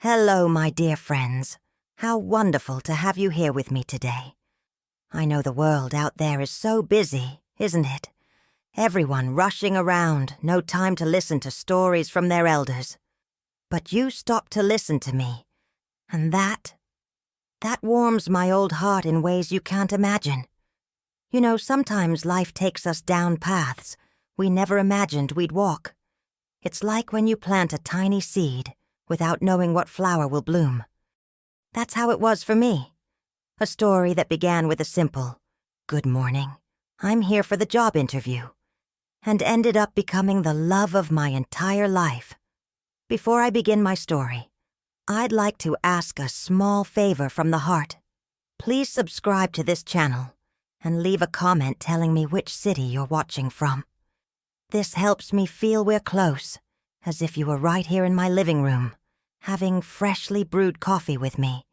Hello, my dear friends. How wonderful to have you here with me today. I know the world out there is so busy, isn't it? Everyone rushing around, no time to listen to stories from their elders. But you stopped to listen to me, and that warms my old heart in ways you can't imagine. You know, sometimes life takes us down paths we never imagined we'd walk. It's like when you plant a tiny seed without knowing what flower will bloom. That's how it was for me. A story that began with a simple, "Good morning, I'm here for the job interview," and ended up becoming the love of my entire life. Before I begin my story, I'd like to ask a small favor from the heart. Please subscribe to this channel and leave a comment telling me which city you're watching from. This helps me feel we're close, as if you were right here in my living room, having freshly brewed coffee with me,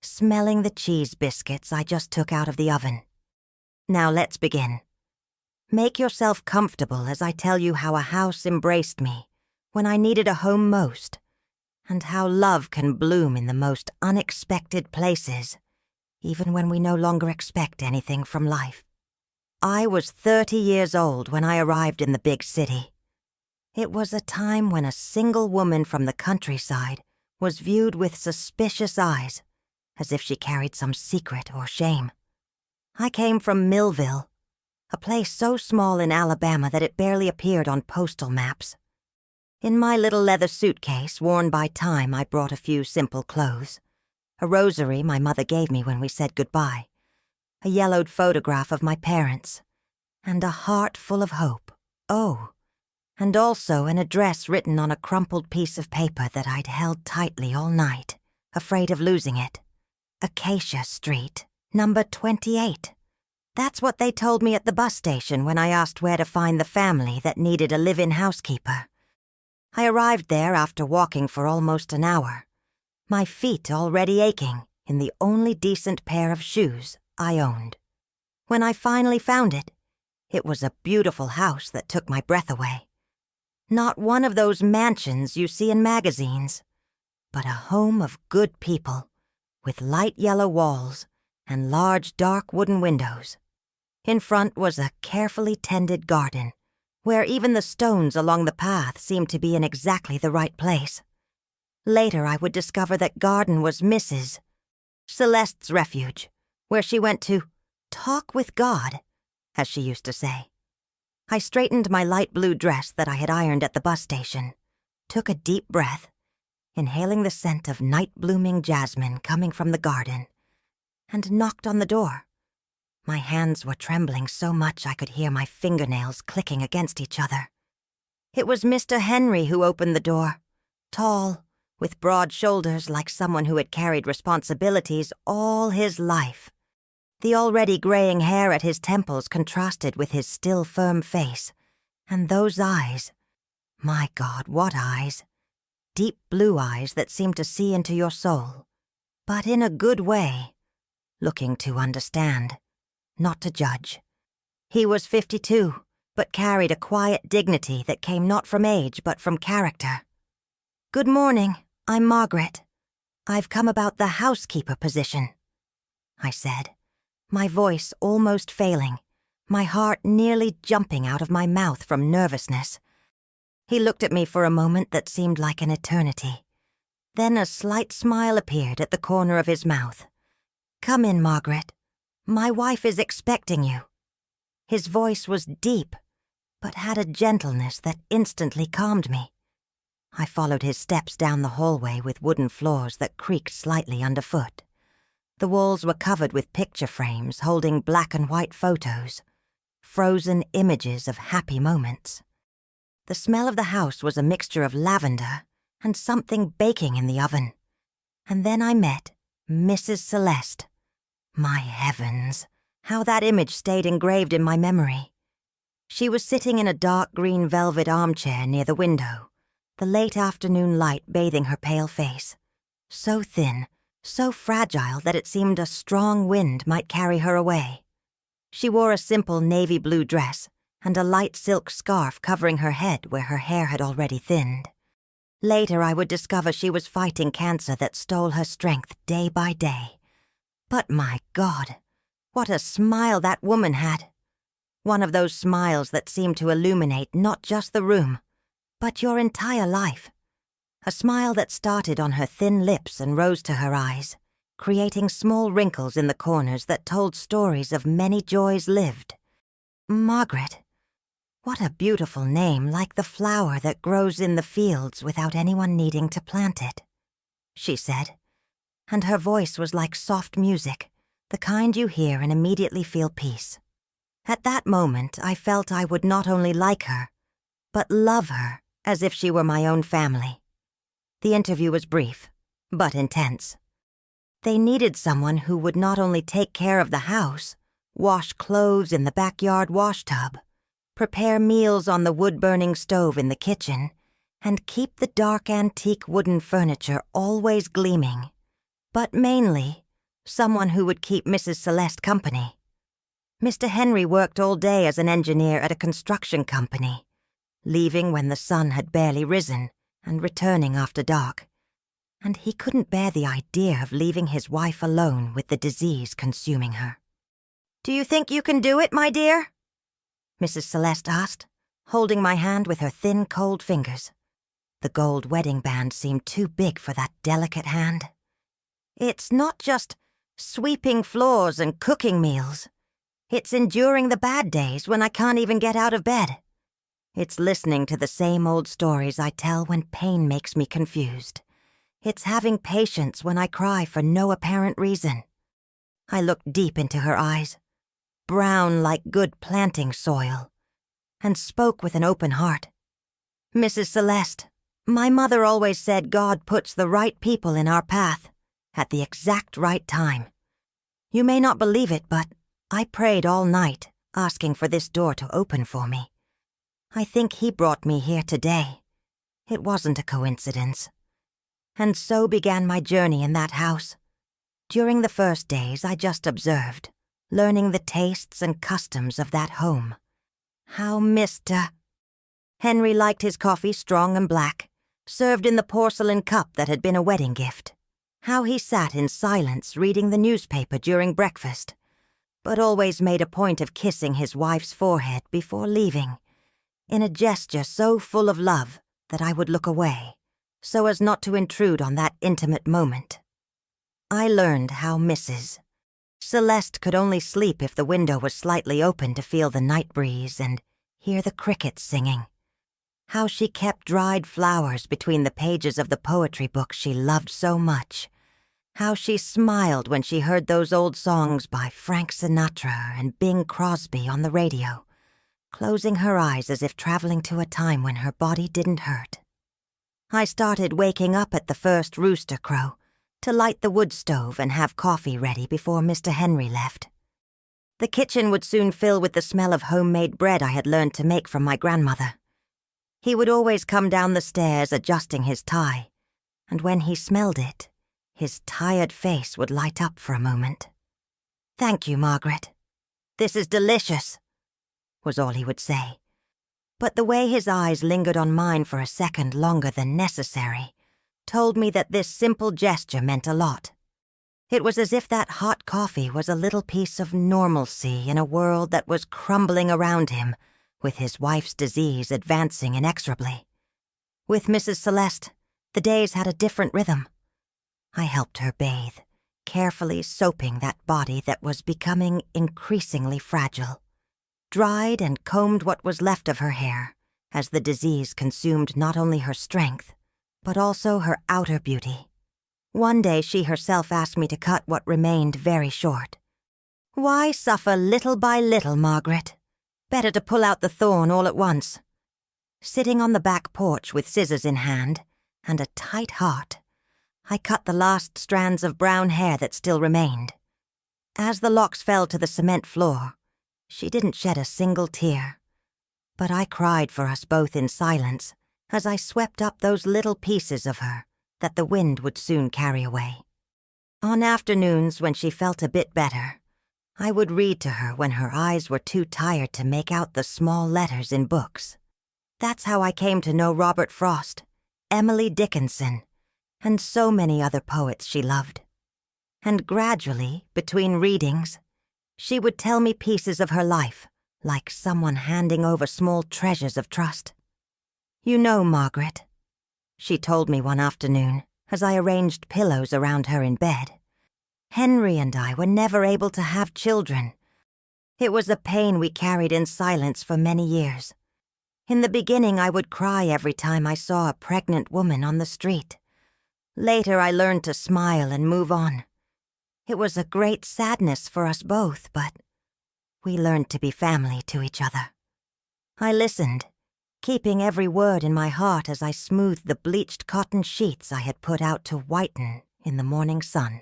smelling the cheese biscuits I just took out of the oven. Now let's begin. Make yourself comfortable as I tell you how a house embraced me when I needed a home most, and how love can bloom in the most unexpected places, even when we no longer expect anything from life. I was 30 years old when I arrived in the big city. It was a time when a single woman from the countryside was viewed with suspicious eyes, as if she carried some secret or shame. I came from Millville, a place so small in Alabama that it barely appeared on postal maps. In my little leather suitcase, worn by time, I brought a few simple clothes, a rosary my mother gave me when we said goodbye, a yellowed photograph of my parents, and a heart full of hope. Oh, and also an address written on a crumpled piece of paper that I'd held tightly all night, afraid of losing it. Acacia Street, number 28. That's what they told me at the bus station when I asked where to find the family that needed a live-in housekeeper. I arrived there after walking for almost an hour, my feet already aching in the only decent pair of shoes I owned. When I finally found it, it was a beautiful house that took my breath away. Not one of those mansions you see in magazines, but a home of good people, with light yellow walls and large dark wooden windows. In front was a carefully tended garden, where even the stones along the path seemed to be in exactly the right place. Later I would discover that garden was Mrs. Celeste's refuge, where she went to talk with God, as she used to say. I straightened my light blue dress that I had ironed at the bus station, took a deep breath, inhaling the scent of night-blooming jasmine coming from the garden, and knocked on the door. My hands were trembling so much I could hear my fingernails clicking against each other. It was Mr. Henry who opened the door, tall, with broad shoulders like someone who had carried responsibilities all his life. The already graying hair at his temples contrasted with his still firm face, and those eyes, my God, what eyes! Deep blue eyes that seemed to see into your soul, but in a good way, looking to understand, not to judge. He was 52, but carried a quiet dignity that came not from age but from character. "Good morning, I'm Margaret. I've come about the housekeeper position," I said, my voice almost failing, my heart nearly jumping out of my mouth from nervousness. He looked at me for a moment that seemed like an eternity. Then a slight smile appeared at the corner of his mouth. "Come in, Margaret. My wife is expecting you." His voice was deep, but had a gentleness that instantly calmed me. I followed his steps down the hallway with wooden floors that creaked slightly underfoot. The walls were covered with picture frames holding black and white photos, frozen images of happy moments. The smell of the house was a mixture of lavender and something baking in the oven. And then I met Mrs. Celeste. My heavens, how that image stayed engraved in my memory. She was sitting in a dark green velvet armchair near the window, the late afternoon light bathing her pale face, so thin, so fragile that it seemed a strong wind might carry her away. She wore a simple navy blue dress and a light silk scarf covering her head where her hair had already thinned. Later, I would discover she was fighting cancer that stole her strength day by day. But my God, what a smile that woman had. One of those smiles that seemed to illuminate not just the room, but your entire life. A smile that started on her thin lips and rose to her eyes, creating small wrinkles in the corners that told stories of many joys lived. Margaret. What a beautiful name, like the flower that grows in the fields without anyone needing to plant it, she said, and her voice was like soft music, the kind you hear and immediately feel peace. At that moment, I felt I would not only like her, but love her as if she were my own family. The interview was brief, but intense. They needed someone who would not only take care of the house, wash clothes in the backyard wash tub, prepare meals on the wood-burning stove in the kitchen, and keep the dark antique wooden furniture always gleaming, but mainly, someone who would keep Mrs. Celeste company. Mr. Henry worked all day as an engineer at a construction company, leaving when the sun had barely risen and returning after dark, and he couldn't bear the idea of leaving his wife alone with the disease consuming her. "Do you think you can do it, my dear?" Mrs. Celeste asked, holding my hand with her thin, cold fingers. The gold wedding band seemed too big for that delicate hand. "It's not just sweeping floors and cooking meals. It's enduring the bad days when I can't even get out of bed. It's listening to the same old stories I tell when pain makes me confused. It's having patience when I cry for no apparent reason." I looked deep into her eyes, brown like good planting soil, and spoke with an open heart. "Mrs. Celeste, my mother always said God puts the right people in our path at the exact right time. You may not believe it, but I prayed all night, asking for this door to open for me. I think He brought me here today. It wasn't a coincidence." And so began my journey in that house. During the first days, I just observed, learning the tastes and customs of that home. How Mr. Henry liked his coffee strong and black, served in the porcelain cup that had been a wedding gift. How he sat in silence reading the newspaper during breakfast, but always made a point of kissing his wife's forehead before leaving, in a gesture so full of love that I would look away, so as not to intrude on that intimate moment. I learned how Mrs. Celeste could only sleep if the window was slightly open to feel the night breeze and hear the crickets singing. How she kept dried flowers between the pages of the poetry book she loved so much. How she smiled when she heard those old songs by Frank Sinatra and Bing Crosby on the radio, closing her eyes as if traveling to a time when her body didn't hurt. I started waking up at the first rooster crow to light the wood stove and have coffee ready before Mr. Henry left. The kitchen would soon fill with the smell of homemade bread I had learned to make from my grandmother. He would always come down the stairs adjusting his tie, and when he smelled it, his tired face would light up for a moment. "Thank you, Margaret. This is delicious," was all he would say. But the way his eyes lingered on mine for a second longer than necessary told me that this simple gesture meant a lot. It was as if that hot coffee was a little piece of normalcy in a world that was crumbling around him, with his wife's disease advancing inexorably. With Mrs. Celeste, the days had a different rhythm. I helped her bathe, carefully soaping that body that was becoming increasingly fragile. Dried and combed what was left of her hair, as the disease consumed not only her strength, but also her outer beauty. One day she herself asked me to cut what remained very short. "Why suffer little by little, Margaret? Better to pull out the thorn all at once." Sitting on the back porch with scissors in hand and a tight heart, I cut the last strands of brown hair that still remained. As the locks fell to the cement floor, she didn't shed a single tear. But I cried for us both in silence as I swept up those little pieces of her that the wind would soon carry away. On afternoons when she felt a bit better, I would read to her when her eyes were too tired to make out the small letters in books. That's how I came to know Robert Frost, Emily Dickinson, and so many other poets she loved. And gradually, between readings, she would tell me pieces of her life, like someone handing over small treasures of trust. "You know, Margaret," she told me one afternoon, as I arranged pillows around her in bed, "Henry and I were never able to have children. It was a pain we carried in silence for many years. In the beginning, I would cry every time I saw a pregnant woman on the street. Later, I learned to smile and move on. It was a great sadness for us both, but we learned to be family to each other." I listened, keeping every word in my heart as I smoothed the bleached cotton sheets I had put out to whiten in the morning sun.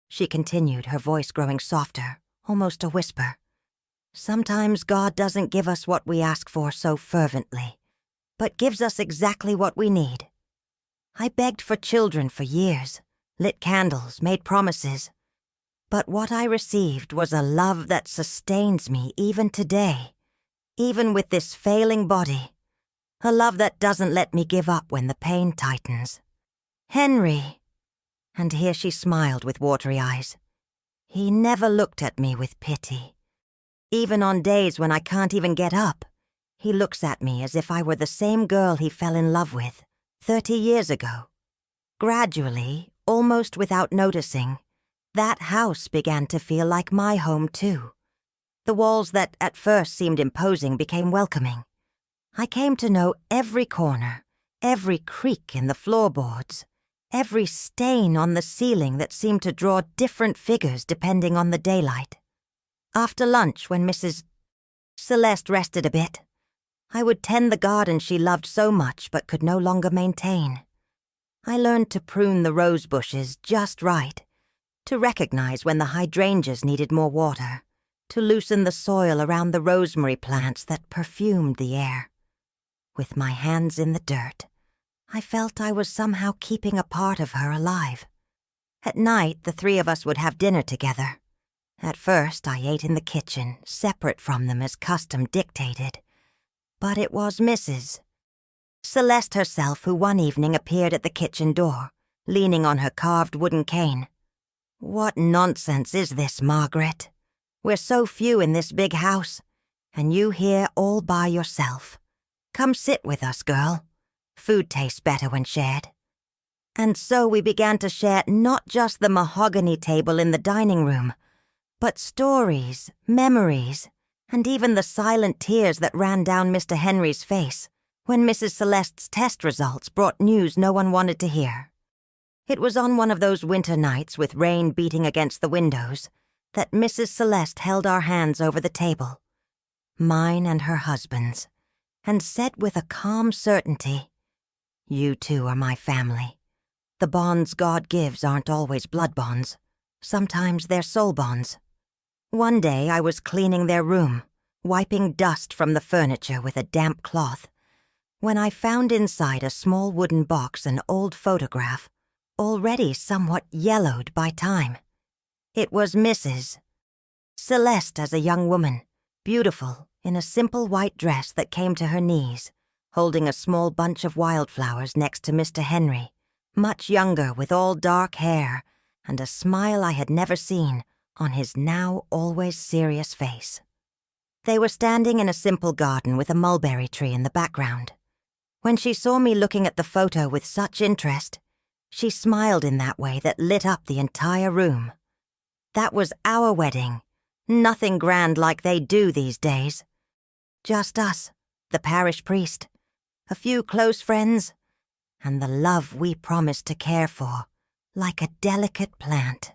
She continued, her voice growing softer, almost a whisper. "Sometimes God doesn't give us what we ask for so fervently, but gives us exactly what we need. I begged for children for years, lit candles, made promises. But what I received was a love that sustains me even today, even with this failing body. A love that doesn't let me give up when the pain tightens. Henry," and here she smiled with watery eyes, "he never looked at me with pity. Even on days when I can't even get up, he looks at me as if I were the same girl he fell in love with 30 years ago." Gradually, almost without noticing, that house began to feel like my home too. The walls that at first seemed imposing became welcoming. I came to know every corner, every creak in the floorboards, every stain on the ceiling that seemed to draw different figures depending on the daylight. After lunch, when Mrs. Celeste rested a bit, I would tend the garden she loved so much but could no longer maintain. I learned to prune the rose bushes just right, to recognize when the hydrangeas needed more water, to loosen the soil around the rosemary plants that perfumed the air. With my hands in the dirt, I felt I was somehow keeping a part of her alive. At night, the three of us would have dinner together. At first, I ate in the kitchen, separate from them as custom dictated. But it was Mrs. Celeste herself who one evening appeared at the kitchen door, leaning on her carved wooden cane. "What nonsense is this, Margaret? We're so few in this big house, and you here all by yourself. Come sit with us, girl. Food tastes better when shared." And so we began to share not just the mahogany table in the dining room, but stories, memories, and even the silent tears that ran down Mr. Henry's face when Mrs. Celeste's test results brought news no one wanted to hear. It was on one of those winter nights with rain beating against the windows that Mrs. Celeste held our hands over the table, mine and her husband's, and said with a calm certainty, "You two are my family. The bonds God gives aren't always blood bonds. Sometimes they're soul bonds." One day I was cleaning their room, wiping dust from the furniture with a damp cloth, when I found inside a small wooden box an old photograph, already somewhat yellowed by time. It was Mrs. Celeste as a young woman, beautiful in a simple white dress that came to her knees, holding a small bunch of wildflowers next to Mr. Henry, much younger with all dark hair and a smile I had never seen on his now always serious face. They were standing in a simple garden with a mulberry tree in the background. When she saw me looking at the photo with such interest, she smiled in that way that lit up the entire room. That was our wedding, nothing grand like they do these days. Just us, the parish priest, a few close friends, and the love we promised to care for, like a delicate plant.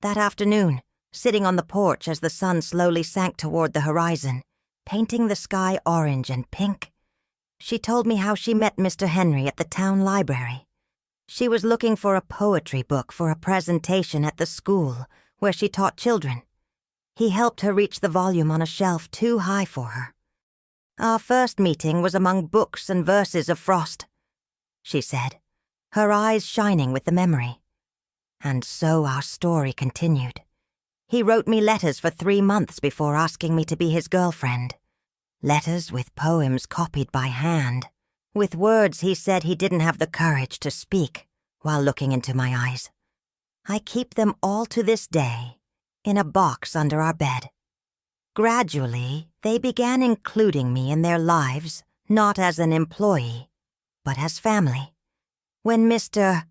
That afternoon, sitting on the porch as the sun slowly sank toward the horizon, painting the sky orange and pink, she told me how she met Mr. Henry at the town library. She was looking for a poetry book for a presentation at the school where she taught children. He helped her reach the volume on a shelf too high for her. "Our first meeting was among books and verses of Frost," she said, her eyes shining with the memory. And so our story continued. He wrote me letters for 3 months before asking me to be his girlfriend. Letters with poems copied by hand, With words he said he didn't have the courage to speak while looking into my eyes. I keep them all to this day in a box under our bed. Gradually, they began including me in their lives, not as an employee, but as family. When Mr.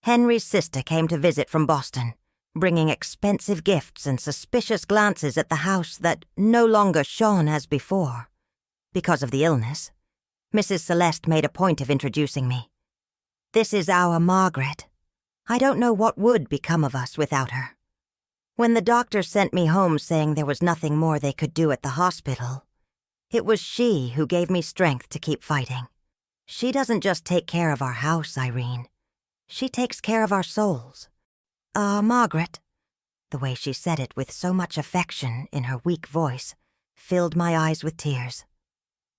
Henry's sister came to visit from Boston, bringing expensive gifts and suspicious glances at the house that no longer shone as before, because of the illness, Mrs. Celeste made a point of introducing me. "This is our Margaret. I don't know what would become of us without her." When the doctor sent me home saying there was nothing more they could do at the hospital, it was she who gave me strength to keep fighting. She doesn't just take care of our house, Irene. She takes care of our souls. Margaret," the way she said it with so much affection in her weak voice, filled my eyes with tears.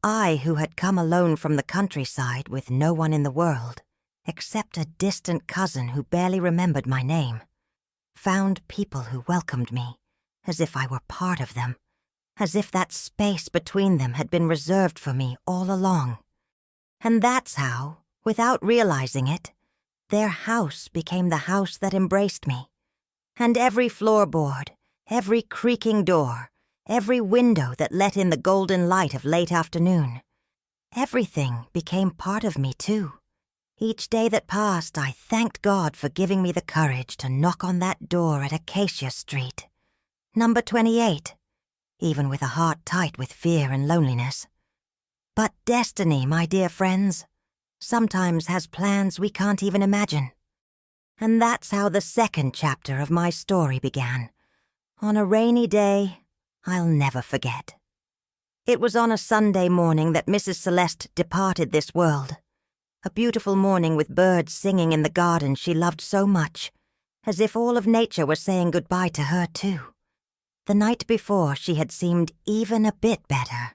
I, who had come alone from the countryside with no one in the world, except a distant cousin who barely remembered my name, found people who welcomed me, as if I were part of them, as if that space between them had been reserved for me all along. And that's how, without realizing it, their house became the house that embraced me. And every floorboard, every creaking door, every window that let in the golden light of late afternoon, everything became part of me too. Each day that passed, I thanked God for giving me the courage to knock on that door at Acacia Street, number 28, even with a heart tight with fear and loneliness. But destiny, my dear friends, sometimes has plans we can't even imagine. And that's how the second chapter of my story began, on a rainy day I'll never forget. It was on a Sunday morning that Mrs. Celeste departed this world. A beautiful morning with birds singing in the garden she loved so much, as if all of nature were saying goodbye to her too. The night before she had seemed even a bit better.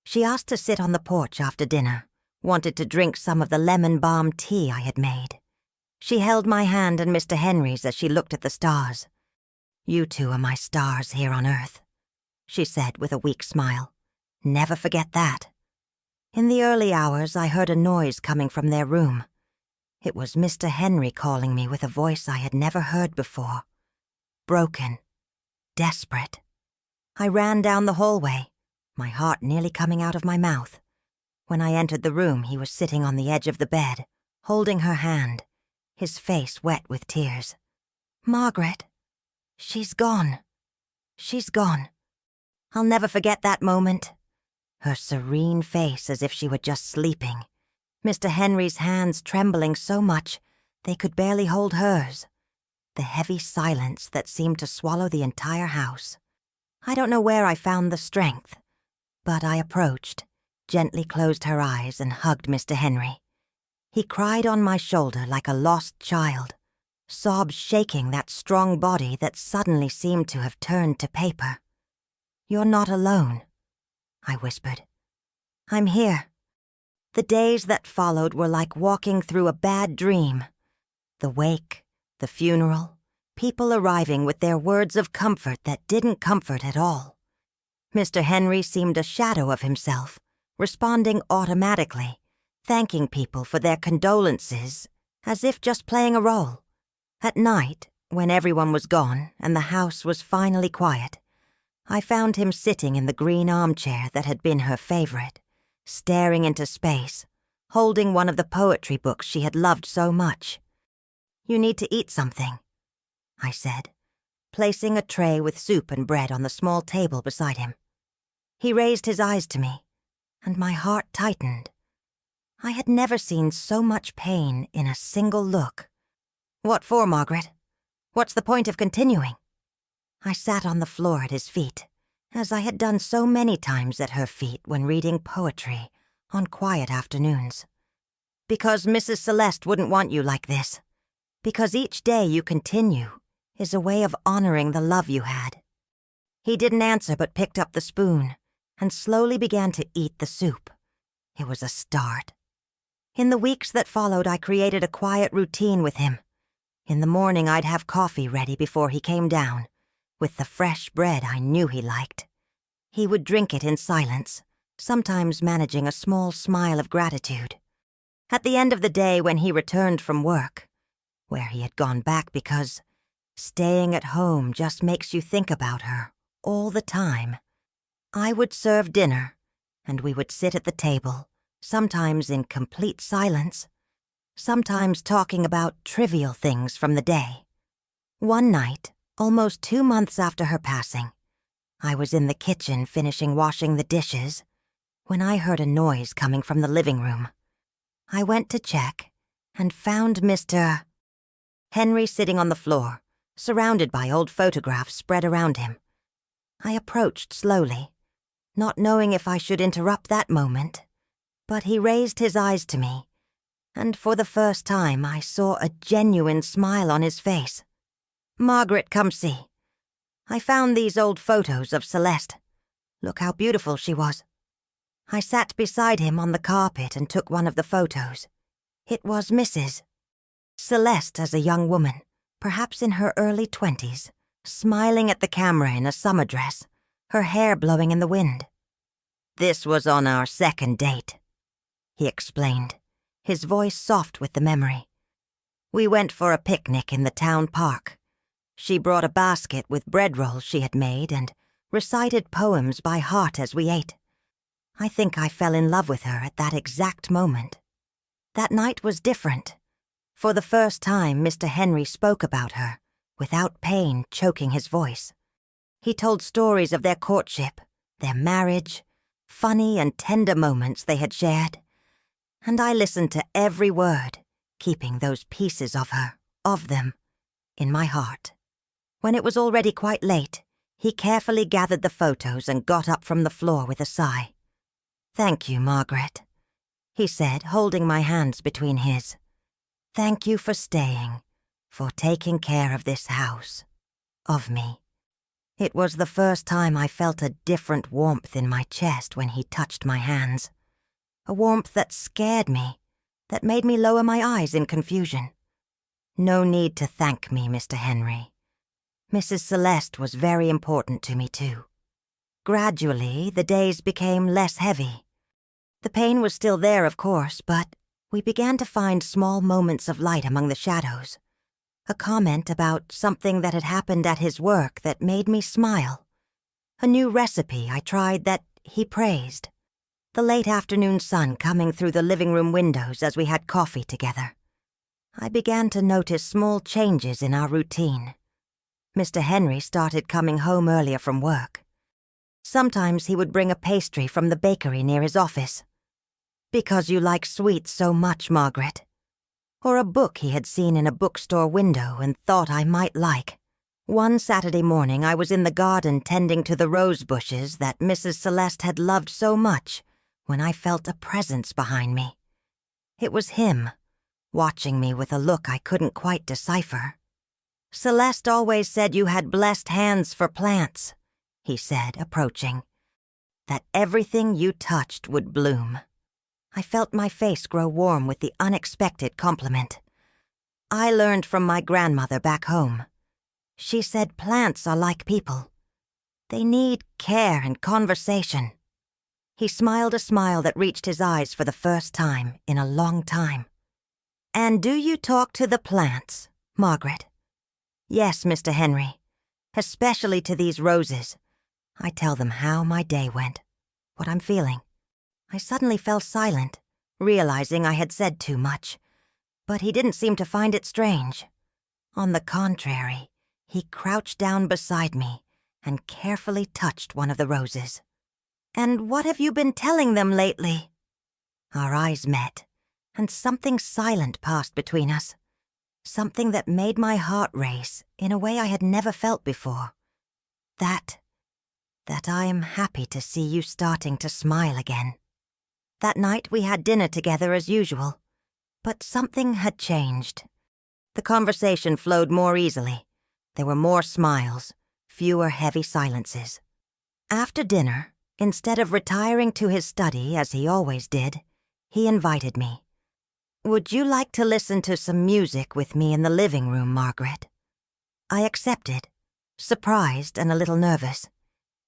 She asked to sit on the porch after dinner, wanted to drink some of the lemon balm tea I had made. She held my hand and Mr. Henry's as she looked at the stars. "You two are my stars here on earth," she said with a weak smile. "Never forget that." In the early hours, I heard a noise coming from their room. It was Mr. Henry calling me with a voice I had never heard before. Broken. Desperate. I ran down the hallway, my heart nearly coming out of my mouth. When I entered the room, he was sitting on the edge of the bed, holding her hand, his face wet with tears. "Margaret, she's gone. She's gone." I'll never forget that moment. Her serene face as if she were just sleeping. Mr. Henry's hands trembling so much they could barely hold hers. The heavy silence that seemed to swallow the entire house. I don't know where I found the strength, but I approached, gently closed her eyes and hugged Mr. Henry. He cried on my shoulder like a lost child, sobs shaking that strong body that suddenly seemed to have turned to paper. "You're not alone," I whispered. "I'm here." The days that followed were like walking through a bad dream. The wake, the funeral, people arriving with their words of comfort that didn't comfort at all. Mr. Henry seemed a shadow of himself, responding automatically, thanking people for their condolences, as if just playing a role. At night, when everyone was gone and the house was finally quiet, I found him sitting in the green armchair that had been her favorite, staring into space, holding one of the poetry books she had loved so much. "You need to eat something," I said, placing a tray with soup and bread on the small table beside him. He raised his eyes to me, and my heart tightened. I had never seen so much pain in a single look. "What for, Margaret? What's the point of continuing?" I sat on the floor at his feet, as I had done so many times at her feet when reading poetry on quiet afternoons. "Because Mrs. Celeste wouldn't want you like this. Because each day you continue is a way of honoring the love you had." He didn't answer but picked up the spoon and slowly began to eat the soup. It was a start. In the weeks that followed, I created a quiet routine with him. In the morning, I'd have coffee ready before he came down, with the fresh bread I knew he liked. He would drink it in silence, sometimes managing a small smile of gratitude. At the end of the day when he returned from work, where he had gone back because staying at home just makes you think about her all the time, I would serve dinner, and we would sit at the table, sometimes in complete silence, sometimes talking about trivial things from the day. One night, almost 2 months after her passing, I was in the kitchen finishing washing the dishes when I heard a noise coming from the living room. I went to check and found Mr. Henry sitting on the floor, surrounded by old photographs spread around him. I approached slowly, not knowing if I should interrupt that moment, but he raised his eyes to me, and for the first time I saw a genuine smile on his face. "Margaret, come see. I found these old photos of Celeste. Look how beautiful she was." I sat beside him on the carpet and took one of the photos. It was Mrs. Celeste as a young woman, perhaps in her early 20s, smiling at the camera in a summer dress, her hair blowing in the wind. "This was on our second date," he explained, his voice soft with the memory. "We went for a picnic in the town park. She brought a basket with bread rolls she had made and recited poems by heart as we ate. I think I fell in love with her at that exact moment. That night was different. For the first time, Mr. Henry spoke about her, without pain choking his voice. He told stories of their courtship, their marriage, funny and tender moments they had shared, and I listened to every word, keeping those pieces of her, of them, in my heart. When it was already quite late, he carefully gathered the photos and got up from the floor with a sigh. "Thank you, Margaret," he said, holding my hands between his. "Thank you for staying, for taking care of this house, of me." It was the first time I felt a different warmth in my chest when he touched my hands. A warmth that scared me, that made me lower my eyes in confusion. "No need to thank me, Mr. Henry. Mrs. Celeste was very important to me, too." Gradually, the days became less heavy. The pain was still there, of course, but we began to find small moments of light among the shadows. A comment about something that had happened at his work that made me smile. A new recipe I tried that he praised. The late afternoon sun coming through the living room windows as we had coffee together. I began to notice small changes in our routine. Mr. Henry started coming home earlier from work. Sometimes he would bring a pastry from the bakery near his office. "Because you like sweets so much, Margaret." Or a book he had seen in a bookstore window and thought I might like. One Saturday morning I was in the garden tending to the rose bushes that Mrs. Celeste had loved so much when I felt a presence behind me. It was him, watching me with a look I couldn't quite decipher. "Celeste always said you had blessed hands for plants," he said, approaching. "That everything you touched would bloom." I felt my face grow warm with the unexpected compliment. "I learned from my grandmother back home. She said plants are like people. They need care and conversation." He smiled a smile that reached his eyes for the first time in a long time. "And do you talk to the plants, Margaret?" "Yes, Mr. Henry, especially to these roses. I tell them how my day went, what I'm feeling." I suddenly fell silent, realizing I had said too much, but he didn't seem to find it strange. On the contrary, he crouched down beside me and carefully touched one of the roses. "And what have you been telling them lately?" Our eyes met, and something silent passed between us. Something that made my heart race in a way I had never felt before. That I'm happy to see you starting to smile again. That night we had dinner together as usual, but something had changed. The conversation flowed more easily. There were more smiles, fewer heavy silences. After dinner, instead of retiring to his study as he always did, he invited me. "Would you like to listen to some music with me in the living room, Margaret?" I accepted, surprised and a little nervous.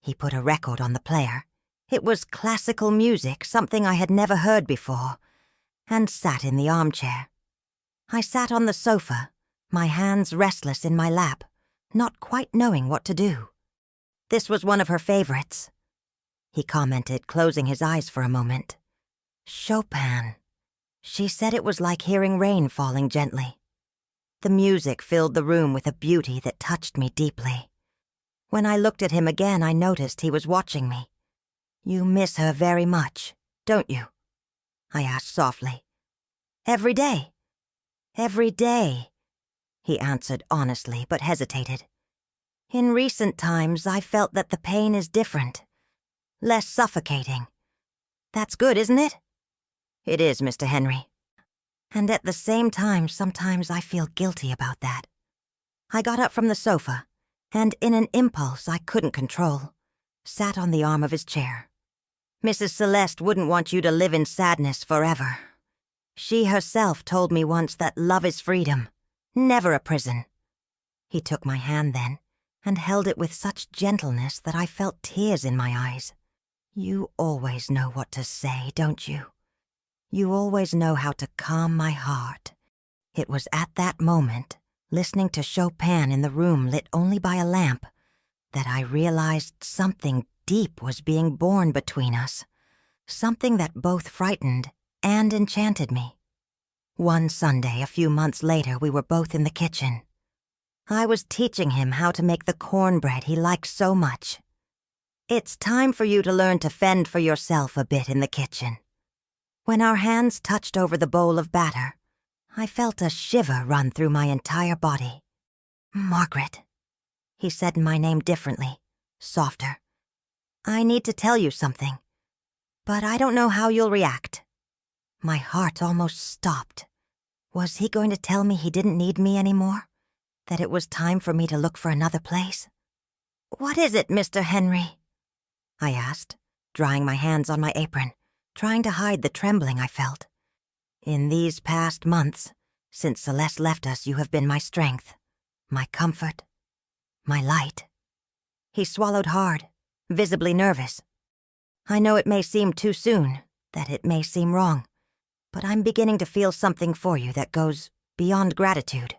He put a record on the player. It was classical music, something I had never heard before, and sat in the armchair. I sat on the sofa, my hands restless in my lap, not quite knowing what to do. This was one of her favorites, he commented, closing his eyes for a moment. Chopin. She said it was like hearing rain falling gently. The music filled the room with a beauty that touched me deeply. When I looked at him again, I noticed he was watching me. You miss her very much, don't you? I asked softly. Every day. Every day, he answered honestly, but hesitated. In recent times, I felt that the pain is different, less suffocating. That's good, isn't it? It is, Mr. Henry. And at the same time, sometimes I feel guilty about that. I got up from the sofa, and in an impulse I couldn't control, sat on the arm of his chair. Mrs. Celeste wouldn't want you to live in sadness forever. She herself told me once that love is freedom, never a prison. He took my hand then, and held it with such gentleness that I felt tears in my eyes. You always know what to say, don't you? You always know how to calm my heart. It was at that moment, listening to Chopin in the room lit only by a lamp, that I realized something deep was being born between us, something that both frightened and enchanted me. One Sunday, a few months later, we were both in the kitchen. I was teaching him how to make the cornbread he liked so much. It's time for you to learn to fend for yourself a bit in the kitchen. When our hands touched over the bowl of batter, I felt a shiver run through my entire body. Margaret. He said my name differently, softer. I need to tell you something, but I don't know how you'll react. My heart almost stopped. Was he going to tell me he didn't need me anymore? That it was time for me to look for another place? What is it, Mr. Henry? I asked, drying my hands on my apron, trying to hide the trembling I felt. In these past months, since Celeste left us, you have been my strength, my comfort, my light. He swallowed hard, visibly nervous. I know it may seem too soon, that it may seem wrong, but I'm beginning to feel something for you that goes beyond gratitude.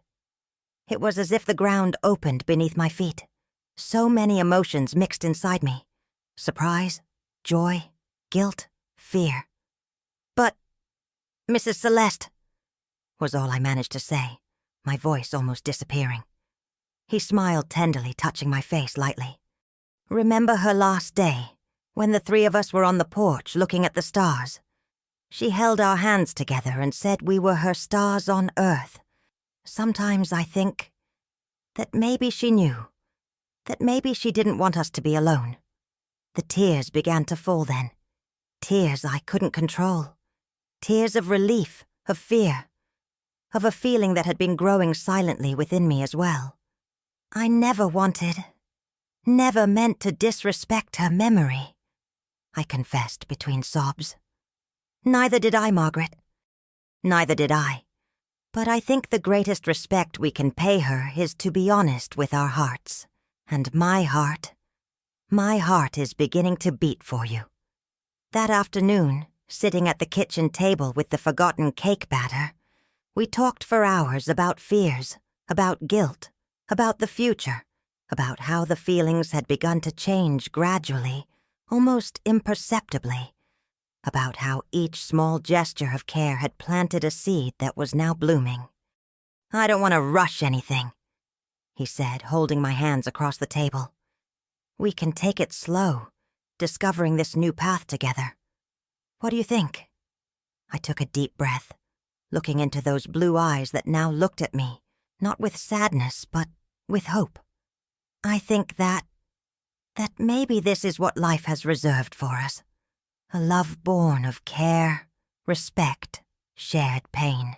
It was as if the ground opened beneath my feet. So many emotions mixed inside me. Surprise, joy, guilt, fear. But, Mrs. Celeste, was all I managed to say, my voice almost disappearing. He smiled tenderly, touching my face lightly. Remember her last day, when the three of us were on the porch looking at the stars? She held our hands together and said we were her stars on earth. Sometimes I think that maybe she knew, that maybe she didn't want us to be alone. The tears began to fall then. Tears I couldn't control. Tears of relief, of fear, of a feeling that had been growing silently within me as well. I never meant to disrespect her memory, I confessed between sobs. Neither did I, Margaret. Neither did I. But I think the greatest respect we can pay her is to be honest with our hearts. And my heart is beginning to beat for you. That afternoon, sitting at the kitchen table with the forgotten cake batter, we talked for hours about fears, about guilt, about the future, about how the feelings had begun to change gradually, almost imperceptibly, about how each small gesture of care had planted a seed that was now blooming. I don't want to rush anything, he said, holding my hands across the table. We can take it slow, discovering this new path together. What do you think? I took a deep breath, looking into those blue eyes that now looked at me, not with sadness, but with hope. I think that maybe this is what life has reserved for us. A love born of care, respect, shared pain.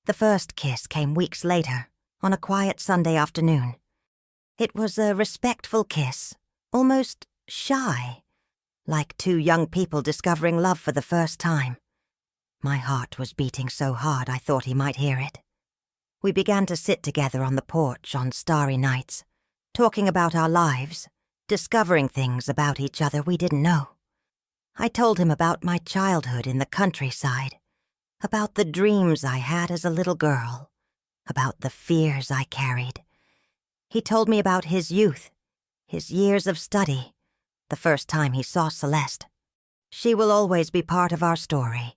The first kiss came weeks later, on a quiet Sunday afternoon. It was a respectful kiss, almost shy, like two young people discovering love for the first time. My heart was beating so hard I thought he might hear it. We began to sit together on the porch on starry nights, talking about our lives, discovering things about each other we didn't know. I told him about my childhood in the countryside, about the dreams I had as a little girl, about the fears I carried. He told me about his youth, his years of study, the first time he saw Celeste. "She will always be part of our story,"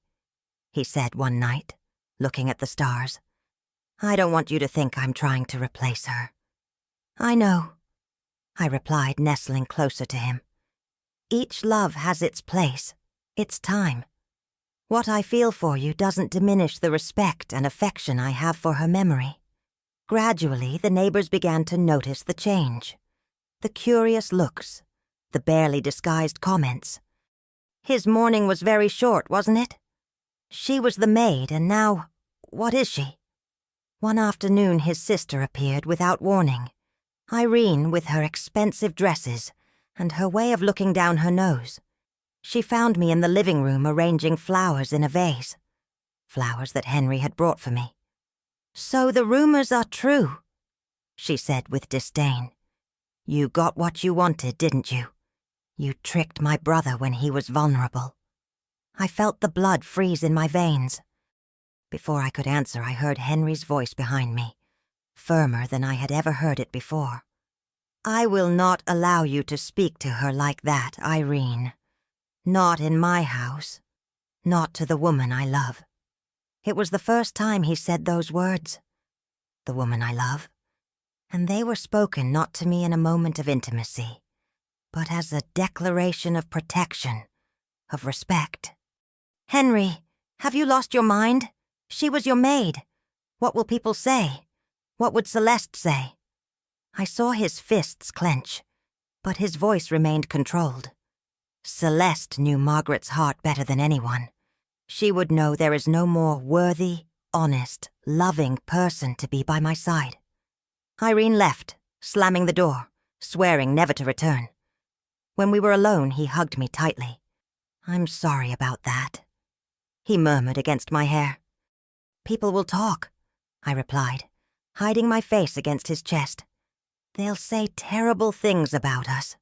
he said one night, looking at the stars. "I don't want you to think I'm trying to replace her." "I know," I replied, nestling closer to him. "Each love has its place, its time. What I feel for you doesn't diminish the respect and affection I have for her memory." Gradually, the neighbors began to notice the change. The curious looks, the barely disguised comments. "His mourning was very short, wasn't it? She was the maid, and now, what is she?" One afternoon his sister appeared without warning. Irene, with her expensive dresses and her way of looking down her nose. She found me in the living room arranging flowers in a vase. Flowers that Henry had brought for me. "So the rumors are true," she said with disdain. "You got what you wanted, didn't you? You tricked my brother when he was vulnerable." I felt the blood freeze in my veins. Before I could answer, I heard Henry's voice behind me, firmer than I had ever heard it before. "I will not allow you to speak to her like that, Irene. Not in my house. Not to the woman I love." It was the first time he said those words. The woman I love. And they were spoken not to me in a moment of intimacy, but as a declaration of protection, of respect. "Henry, have you lost your mind? She was your maid. What will people say? What would Celeste say?" I saw his fists clench, but his voice remained controlled. Celeste knew Margaret's heart better than anyone. She would know there is no more worthy, honest, loving person to be by my side. Irene left, slamming the door, swearing never to return. When we were alone, he hugged me tightly. "I'm sorry about that," he murmured against my hair. "People will talk," I replied, hiding my face against his chest. "They'll say terrible things about us."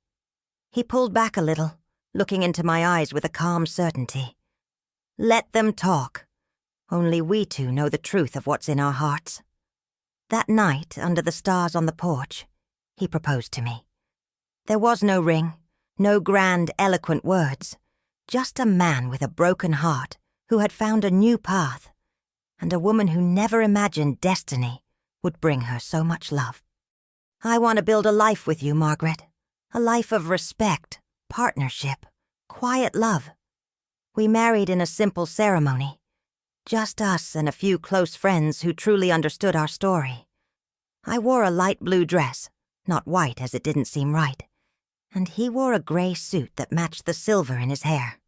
He pulled back a little, looking into my eyes with a calm certainty. "Let them talk. Only we two know the truth of what's in our hearts." That night, under the stars on the porch, he proposed to me. There was no ring, no grand, eloquent words, just a man with a broken heart who had found a new path, and a woman who never imagined destiny would bring her so much love. "I want to build a life with you, Margaret. A life of respect, partnership, quiet love." We married in a simple ceremony. Just us and a few close friends who truly understood our story. I wore a light blue dress, not white as it didn't seem right, and he wore a gray suit that matched the silver in his hair.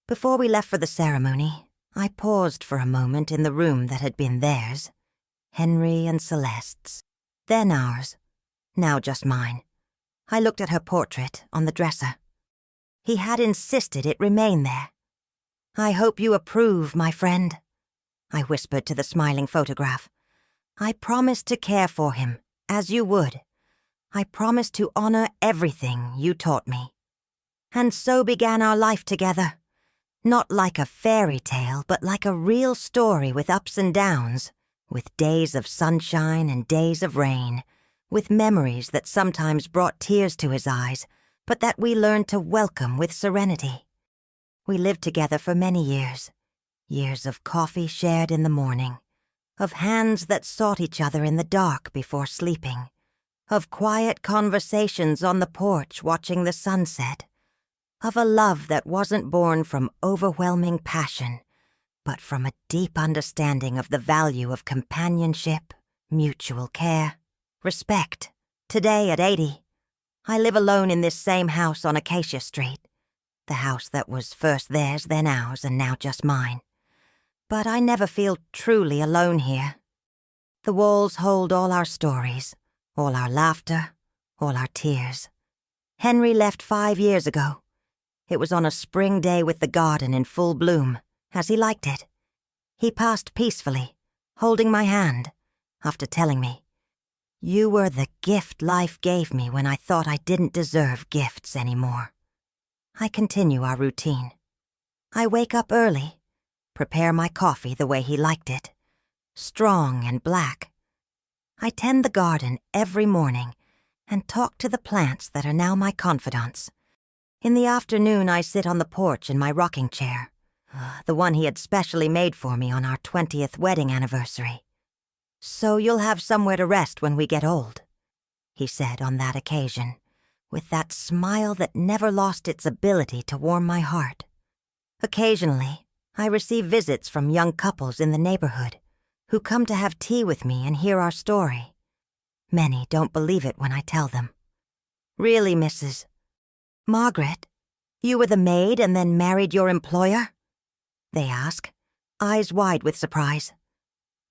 Before we left for the ceremony, I paused for a moment in the room that had been theirs, Henry and Celeste's, then ours, now just mine. I looked at her portrait on the dresser. He had insisted it remain there. "I hope you approve, my friend," I whispered to the smiling photograph. "I promise to care for him, as you would. I promise to honor everything you taught me." And so began our life together. Not like a fairy tale, but like a real story with ups and downs, with days of sunshine and days of rain, with memories that sometimes brought tears to his eyes, but that we learned to welcome with serenity. We lived together for many years. Years of coffee shared in the morning, of hands that sought each other in the dark before sleeping, of quiet conversations on the porch watching the sunset, of a love that wasn't born from overwhelming passion, but from a deep understanding of the value of companionship, mutual care, respect. Today, at 80, I live alone in this same house on Acacia Street, the house that was first theirs, then ours, and now just mine. But I never feel truly alone here. The walls hold all our stories, all our laughter, all our tears. Henry left 5 years ago. It was on a spring day with the garden in full bloom, as he liked it. He passed peacefully, holding my hand, after telling me, "You were the gift life gave me when I thought I didn't deserve gifts anymore." I continue our routine. I wake up early, prepare my coffee the way he liked it, strong and black. I tend the garden every morning and talk to the plants that are now my confidants. In the afternoon, I sit on the porch in my rocking chair, the one he had specially made for me on our 20th wedding anniversary. "So you'll have somewhere to rest when we get old," he said on that occasion, with that smile that never lost its ability to warm my heart. Occasionally, I receive visits from young couples in the neighborhood who come to have tea with me and hear our story. Many don't believe it when I tell them. "Really, Mrs. Margaret, you were the maid and then married your employer?" they ask, eyes wide with surprise.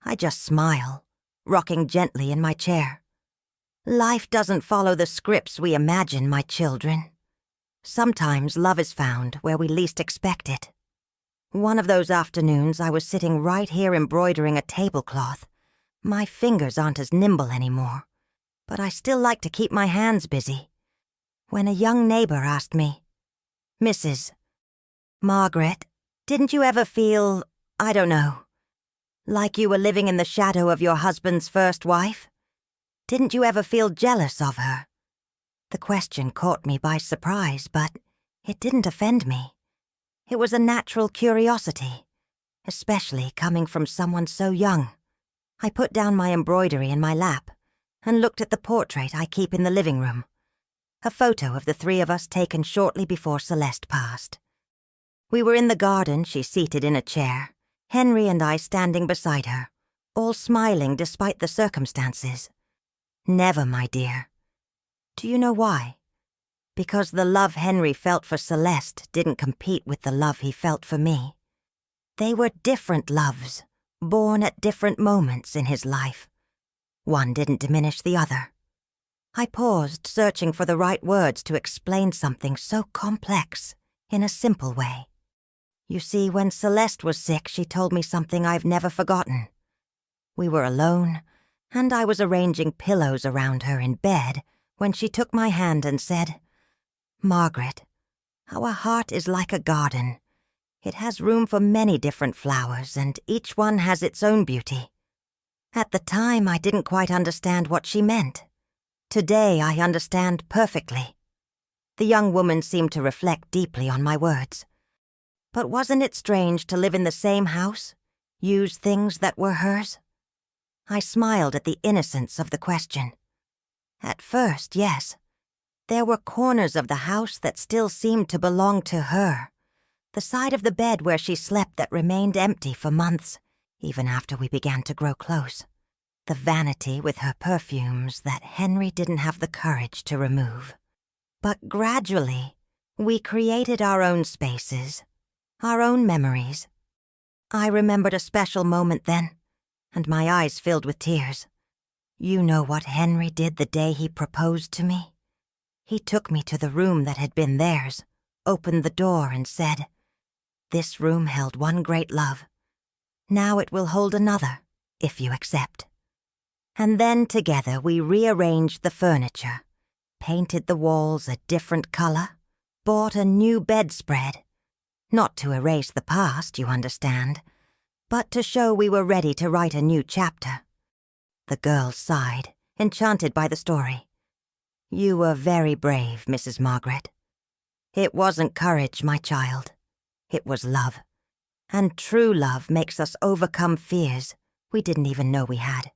I just smile, rocking gently in my chair. Life doesn't follow the scripts we imagine, my children. Sometimes love is found where we least expect it. One of those afternoons I was sitting right here embroidering a tablecloth. My fingers aren't as nimble anymore, but I still like to keep my hands busy, when a young neighbor asked me, "Mrs. Margaret, didn't you ever feel, I don't know, like you were living in the shadow of your husband's first wife? Didn't you ever feel jealous of her?" The question caught me by surprise, but it didn't offend me. It was a natural curiosity, especially coming from someone so young. I put down my embroidery in my lap and looked at the portrait I keep in the living room, a photo of the three of us taken shortly before Celeste passed. We were in the garden, she seated in a chair, Henry and I standing beside her, all smiling despite the circumstances. Never, my dear. Do you know why? Because the love Henry felt for Celeste didn't compete with the love he felt for me. They were different loves, born at different moments in his life. One didn't diminish the other. I paused, searching for the right words to explain something so complex in a simple way. You see, when Celeste was sick, she told me something I've never forgotten. We were alone, and I was arranging pillows around her in bed when she took my hand and said, "Margaret, our heart is like a garden. It has room for many different flowers, and each one has its own beauty." At the time, I didn't quite understand what she meant. Today, I understand perfectly. The young woman seemed to reflect deeply on my words. But wasn't it strange to live in the same house, use things that were hers? I smiled at the innocence of the question. At first, yes. There were corners of the house that still seemed to belong to her. The side of the bed where she slept that remained empty for months, even after we began to grow close. The vanity with her perfumes that Henry didn't have the courage to remove. But gradually, we created our own spaces, our own memories. I remembered a special moment then, and my eyes filled with tears. You know what Henry did the day he proposed to me? He took me to the room that had been theirs, opened the door and said, "This room held one great love. Now it will hold another, if you accept." And then together we rearranged the furniture, painted the walls a different color, bought a new bedspread. Not to erase the past, you understand, but to show we were ready to write a new chapter. The girl sighed, enchanted by the story. "You were very brave, Mrs. Margaret. It wasn't courage, my child. It was love. And true love makes us overcome fears we didn't even know we had.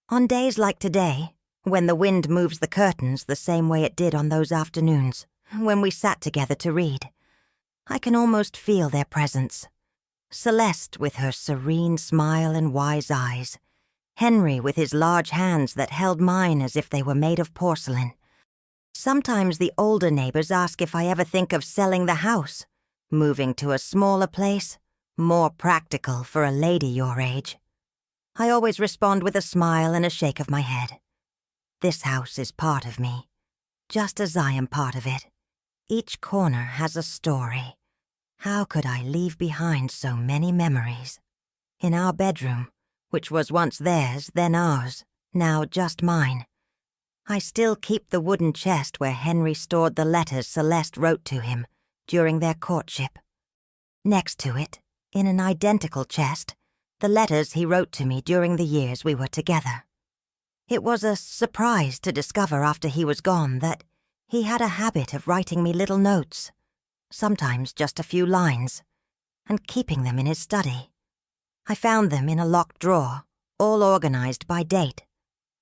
On days like today, when the wind moves the curtains the same way it did on those afternoons, when we sat together to read, I can almost feel their presence. Celeste with her serene smile and wise eyes, Henry with his large hands that held mine as if they were made of porcelain. Sometimes the older neighbors ask if I ever think of selling the house, moving to a smaller place, more practical for a lady your age. I always respond with a smile and a shake of my head. This house is part of me, just as I am part of it. Each corner has a story. How could I leave behind so many memories? In our bedroom, which was once theirs, then ours, now just mine, I still keep the wooden chest where Henry stored the letters Celeste wrote to him during their courtship. Next to it, in an identical chest, the letters he wrote to me during the years we were together. It was a surprise to discover after he was gone that he had a habit of writing me little notes, sometimes just a few lines, and keeping them in his study. I found them in a locked drawer, all organized by date.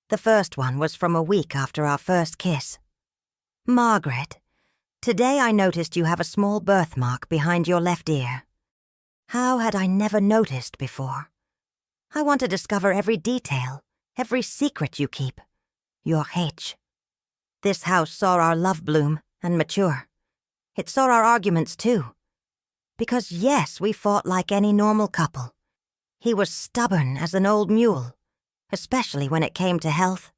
The first one was from a week after our first kiss. "Margaret, today I noticed you have a small birthmark behind your left ear. How had I never noticed before? I want to discover every detail, every secret you keep. Your H. This house saw our love bloom and mature. It saw our arguments too. Because yes, we fought like any normal couple. He was stubborn as an old mule, especially when it came to health.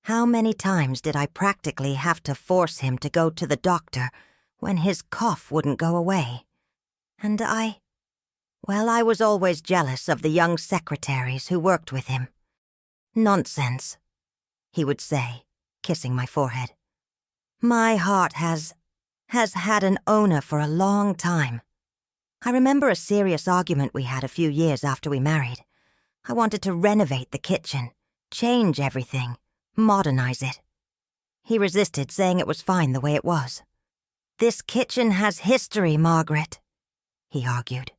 How many times did I practically have to force him to go to the doctor when his cough wouldn't go away? And I was always jealous of the young secretaries who worked with him. Nonsense, he would say, kissing my forehead. My heart has had an owner for a long time. I remember a serious argument we had a few years after we married. I wanted to renovate the kitchen, change everything, modernize it. He resisted, saying it was fine the way it was. "This kitchen has history, Margaret," he argued.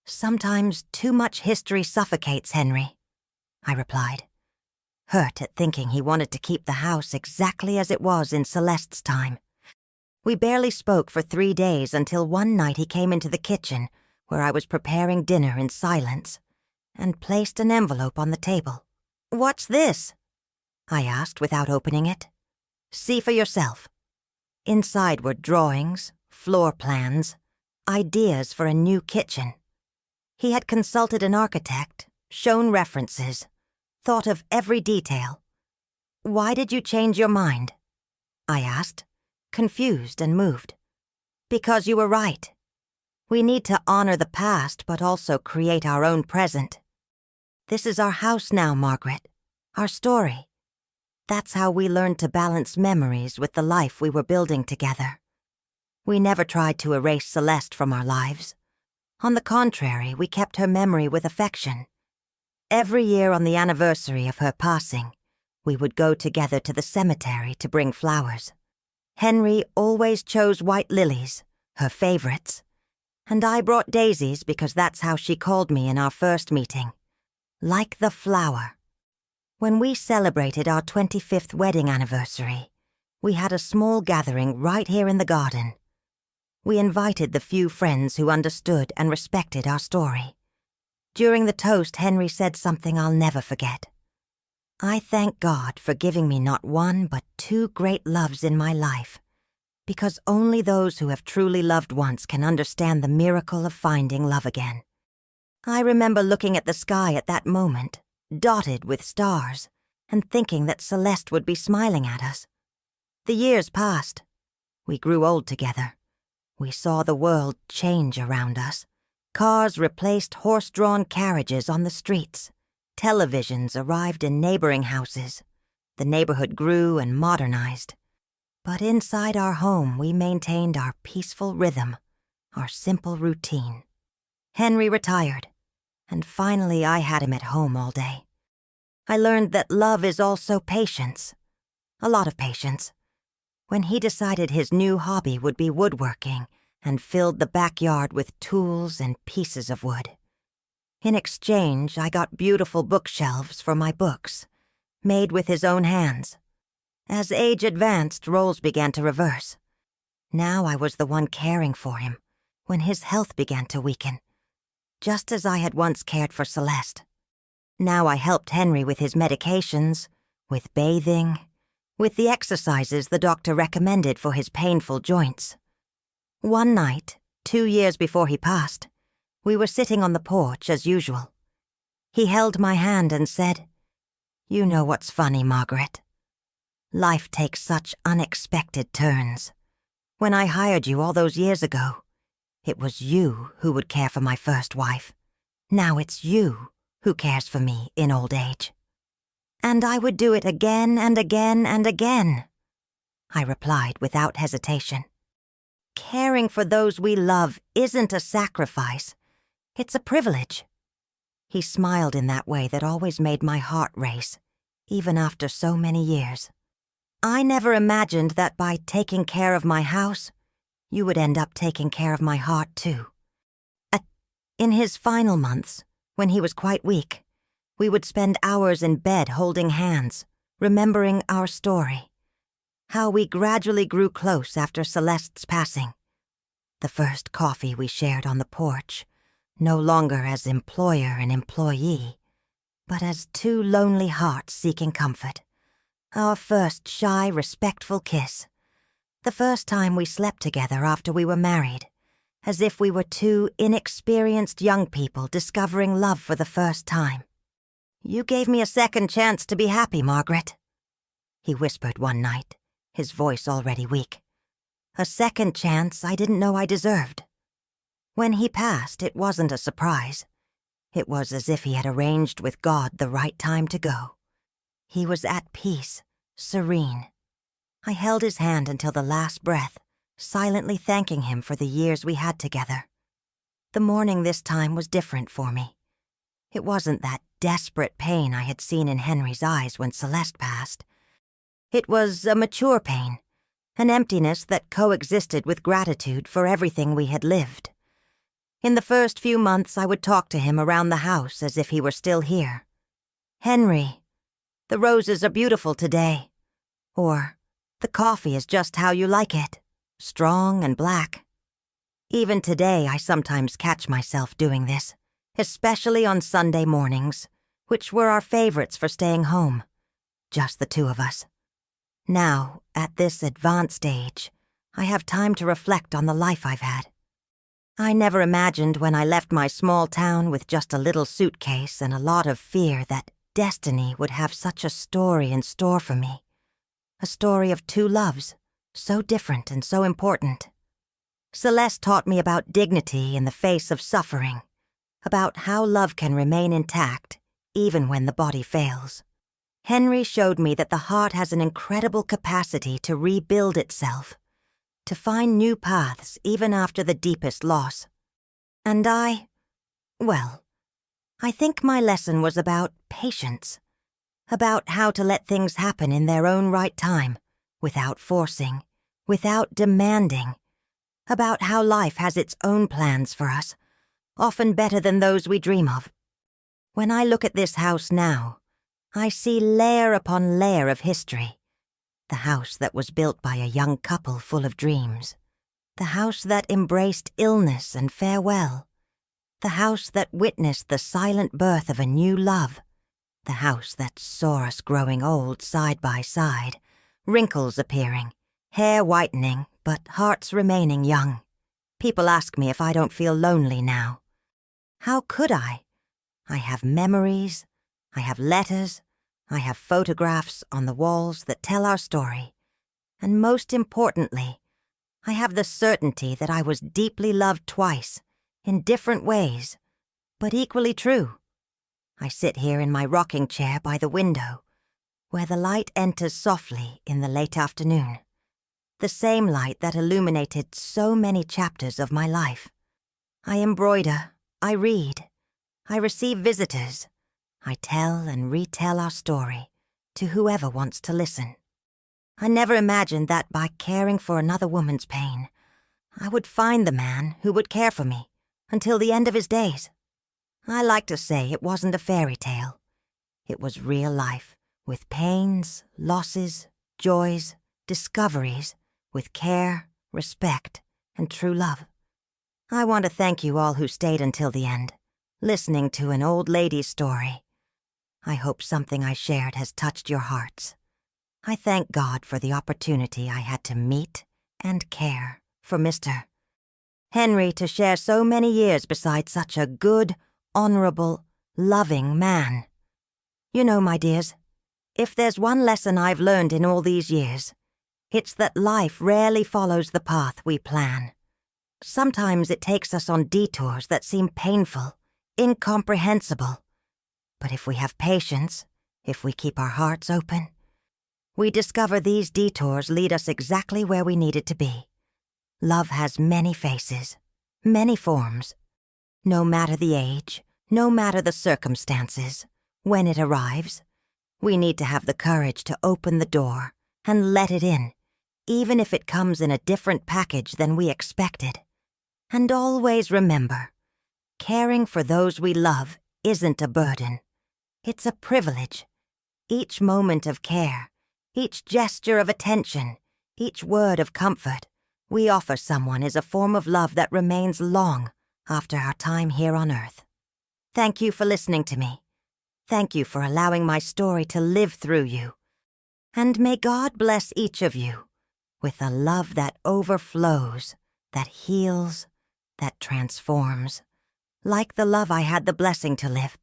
"Sometimes too much history suffocates, Henry," I replied, hurt at thinking he wanted to keep the house exactly as it was in Celeste's time. We barely spoke for 3 days until one night he came into the kitchen, where I was preparing dinner in silence, and placed an envelope on the table. "What's this?" I asked without opening it. "See for yourself." Inside were drawings, floor plans, ideas for a new kitchen. He had consulted an architect, shown references, thought of every detail. "Why did you change your mind?" I asked, confused and moved. "Because you were right. We need to honor the past but also create our own present. This is our house now, Margaret, our story. That's how we learned to balance memories with the life we were building together. We never tried to erase Celeste from our lives. On the contrary, we kept her memory with affection. Every year on the anniversary of her passing, we would go together to the cemetery to bring flowers. Henry always chose white lilies, her favorites, and I brought daisies because that's how she called me in our first meeting. Like the flower. When we celebrated our 25th wedding anniversary, we had a small gathering right here in the garden. We invited the few friends who understood and respected our story. During the toast, Henry said something I'll never forget. "I thank God for giving me not one but 2 great loves in my life, because only those who have truly loved once can understand the miracle of finding love again." I remember looking at the sky at that moment, dotted with stars, and thinking that Celeste would be smiling at us. The years passed. We grew old together. We saw the world change around us. Cars replaced horse-drawn carriages on the streets. Televisions arrived in neighboring houses. The neighborhood grew and modernized. But inside our home, we maintained our peaceful rhythm, our simple routine. Henry retired, and finally I had him at home all day. I learned that love is also patience. A lot of patience. When he decided his new hobby would be woodworking and filled the backyard with tools and pieces of wood. In exchange, I got beautiful bookshelves for my books, made with his own hands. As age advanced, roles began to reverse. Now I was the one caring for him, when his health began to weaken, just as I had once cared for Celeste. Now I helped Henry with his medications, with bathing, with the exercises the doctor recommended for his painful joints. One night, 2 years before he passed, we were sitting on the porch as usual. He held my hand and said, "You know what's funny, Margaret? Life takes such unexpected turns. When I hired you all those years ago, it was you who would care for my first wife. Now it's you who cares for me in old age. And I would do it again and again and again," I replied without hesitation. caring for those we love isn't a sacrifice. It's a privilege. He smiled in that way that always made my heart race, even after so many years. I never imagined that by taking care of my house, you would end up taking care of my heart too. In his final months, when he was quite weak, we would spend hours in bed holding hands, remembering our story. How we gradually grew close after Celeste's passing. The first coffee we shared on the porch, no longer as employer and employee, but as two lonely hearts seeking comfort. Our first shy, respectful kiss. The first time we slept together after we were married, as if we were two inexperienced young people discovering love for the first time. "You gave me a second chance to be happy, Margaret," he whispered one night, his voice already weak. A second chance I didn't know I deserved. When he passed, it wasn't a surprise. It was as if he had arranged with God the right time to go. He was at peace, serene. I held his hand until the last breath, silently thanking him for the years we had together. The morning this time was different for me. It wasn't that desperate pain I had seen in Henry's eyes when Celeste passed. It was a mature pain, an emptiness that coexisted with gratitude for everything we had lived. In the first few months, I would talk to him around the house as if he were still here. "Henry, the roses are beautiful today." Or, "The coffee is just how you like it, strong and black." Even today, I sometimes catch myself doing this, especially on Sunday mornings, which were our favorites for staying home, just the two of us. Now, at this advanced age, I have time to reflect on the life I've had. I never imagined when I left my small town with just a little suitcase and a lot of fear that destiny would have such a story in store for me. A story of two loves, so different and so important. Celeste taught me about dignity in the face of suffering, about how love can remain intact even when the body fails. Henry showed me that the heart has an incredible capacity to rebuild itself, to find new paths even after the deepest loss. And I think my lesson was about patience, about how to let things happen in their own right time, without forcing, without demanding, about how life has its own plans for us, often better than those we dream of. When I look at this house now, I see layer upon layer of history. The house that was built by a young couple full of dreams. The house that embraced illness and farewell. The house that witnessed the silent birth of a new love. The house that saw us growing old side by side, wrinkles appearing, hair whitening, but hearts remaining young. People ask me if I don't feel lonely now. How could I? I have memories, I have letters, I have photographs on the walls that tell our story. And most importantly, I have the certainty that I was deeply loved twice, in different ways, but equally true. I sit here in my rocking chair by the window, where the light enters softly in the late afternoon. The same light that illuminated so many chapters of my life. I embroider, I read, I receive visitors. I tell and retell our story to whoever wants to listen. I never imagined that by caring for another woman's pain, I would find the man who would care for me until the end of his days. I like to say it wasn't a fairy tale. It was real life, with pains, losses, joys, discoveries, with care, respect, and true love. I want to thank you all who stayed until the end, listening to an old lady's story. I hope something I shared has touched your hearts. I thank God for the opportunity I had to meet and care for Mr. Henry, to share so many years beside such a good, honorable, loving man. You know, my dears, if there's one lesson I've learned in all these years, it's that life rarely follows the path we plan. Sometimes it takes us on detours that seem painful, incomprehensible. But if we have patience, if we keep our hearts open, we discover these detours lead us exactly where we needed to be. Love has many faces, many forms. No matter the age, no matter the circumstances, when it arrives, we need to have the courage to open the door and let it in, even if it comes in a different package than we expected. And always remember, caring for those we love isn't a burden. It's a privilege. Each moment of care, each gesture of attention, each word of comfort we offer someone is a form of love that remains long after our time here on Earth. Thank you for listening to me. Thank you for allowing my story to live through you. And may God bless each of you with a love that overflows, that heals, that transforms, like the love I had the blessing to live